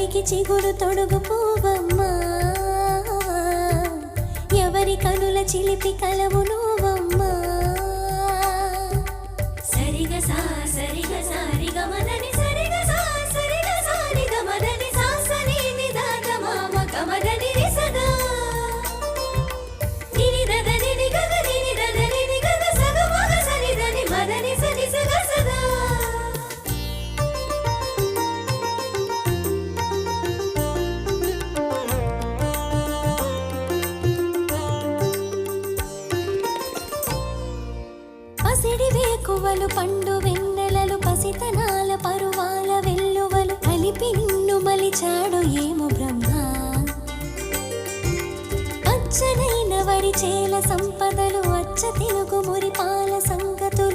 ఎవరికి చిగురు తొడుగు పూవమ్మా, ఎవరి కనుల చిలిపి కలవు నువ్వమ్మా. సరిగ సా సరిగ సారిగ మదని సరిగ సా సరిగ సారిగ మదని సా సని నిదాగ మామ కమదని రిసదా నిని దద నిని గగ నిని దద నిని గగ సగ మగ సని దని మదని సని సగ సదా. పసిడి వేకువలు పండు వెన్నెలలు పసితనాల పరువాల వెల్లువలు కలిపి నిన్ను మలిచాడు ఏమో బ్రహ్మ. అచ్చనైన వరి చేల సంపదలు అచ్చ తెలుగు మురి